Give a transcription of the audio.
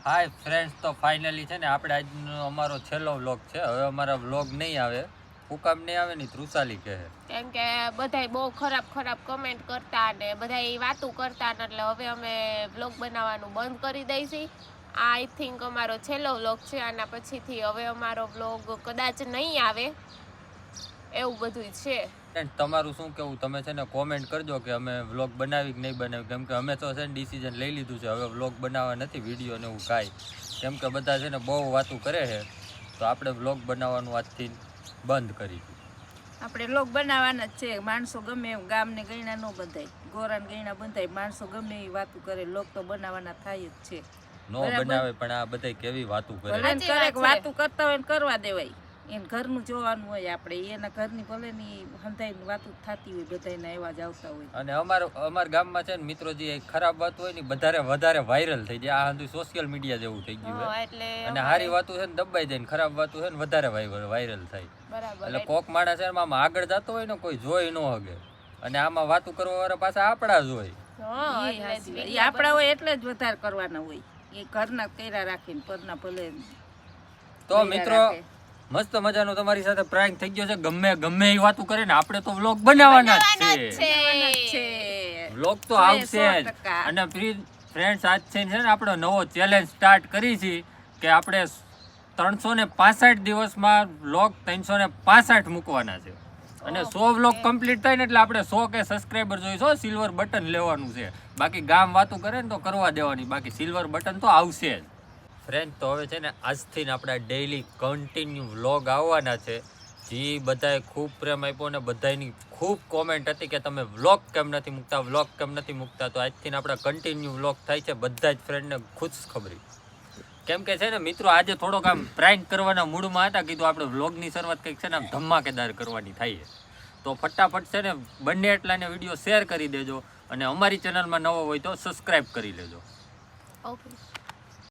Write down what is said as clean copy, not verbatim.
Hi friends, તો finally છે ને આપણે આજનો અમારો છેલ્લો વ્લોગ છે. હવે અમારા વ્લોગ નહીં આવે. હું કામ નહીં આવે ને તૃષાલી કહે, કેમ કે બધાય બહુ ખરાબ કમેન્ટ કરતા અને બધાય વાતું કરતા ને એટલે હવે અમે વ્લોગ બનાવવાનું બંધ કરી દઈશી. આ આઈ થિંક અમારો છેલ્લો વ્લોગ છે. આના પછીથી હવે અમારો વ્લોગ કદાચ નહીં આવે એવું બધું છે. તમારું શું કેવું? તમે છે ને કોમેન્ટ કરજો કે અમે વ્લોગ બનાવી કે નહીં બનાવી. કેમ કે અમે તો છે ને ડિસિઝન લઈ લીધું છે, હવે વ્લોગ બનાવવા નથી, વિડીયો ને એવું કાંઈ. કેમ કે બધા છે ને બહુ વાતું કરે છે, તો આપણે વ્લોગ બનાવવાનું આજથી બંધ કરી. આપણે વ્લોગ બનાવવાના જ છે. માણસો ગમે એવું ગામને ગયણા ન બંધાય, ગોરાને ગયણા બંધાય. માણસો ગમે એવી વાતું કરે, વ્લોગ તો બનાવવાના થાય જ છે. નો બનાવે પણ આ બધા કેવી વાતું કરે. વાતું કરતા હોય ને કરવા દેવાય. એને ઘરનું જોવાનું હોય, આપણે એના ઘરની ભલે ની હંધાઈ વાતું થતી હોય, બધાના એવા જ આવતા હોય. અને અમારા ગામમાં છે ને મિત્રો, જે ખરાબ વાત હોય ને વધારે વાયરલ થઈ જાય. આ બધું સોશિયલ મીડિયા જેવું થઈ ગયું છે. અને સારી વાતો છે ને દબાઈ જાય, ને ખરાબ વાતો છે ને વધારે વાયરલ થાય. એટલે કોક માણસ છે આમાં આગળ જતો હોય ને કોઈ જોઈ ન હગે, અને આમાં વાતું કરવા વાળા પાછા આપણા જ હોય. આપણા હોય એટલે જ વધારે કરવાના હોય. એ ઘરના કર્યા રાખીને પરના ભલે. તો મિત્રો, મસ્ત મજાનો તમારી સાથે પ્રાંક થઈ ગયો છે. ગમે એ વાતું કરે ને, આપણે તો વ્લોગ બનાવવાના જ છે. વ્લોગ તો આવશે જ. અને ફ્રેન્ડ્સ, આજ છે ને આપણે નવો ચેલેન્જ સ્ટાર્ટ કરી છે કે આપણે 365 દિવસમાં વ્લોગ 365 મૂકવાના છે. અને 100 વ્લોગ કમ્પ્લીટ થાય ને એટલે આપણે 100 કે સબસ્ક્રાઈબર જોઈશું. સિલ્વર બટન લેવાનું છે. બાકી ગામ વાતું કરે ને તો કરવા દેવાની, બાકી સિલ્વર બટન તો આવશે જ. ફ્રેન્ડ, તો હવે છે ને આજથી આપણા ડેઈલી કન્ટિન્યુ વ્લોગ આવવાના છે. જે બધાએ ખૂબ પ્રેમ આપ્યો ને બધાની ખૂબ કોમેન્ટ હતી કે તમે વ્લોગ કેમ નથી મૂકતા. તો આજથી આપણા કન્ટિન્યુ વ્લોગ થાય છે. બધા જ ફ્રેન્ડને ખુશ ખબરી. કેમ કે છે ને મિત્રો, આજે થોડોક આમ પ્રાંક કરવાના મૂડમાં હતા. કીધું આપણે વ્લોગની શરૂઆત કંઈક છે ને આમ ધમાકેદાર કરવાની થાય. તો ફટાફટ છે ને બંને એટલાને વિડીયો શેર કરી દેજો, અને અમારી ચેનલમાં નવો હોય તો સબસ્ક્રાઈબ કરી લેજો. ઓકે.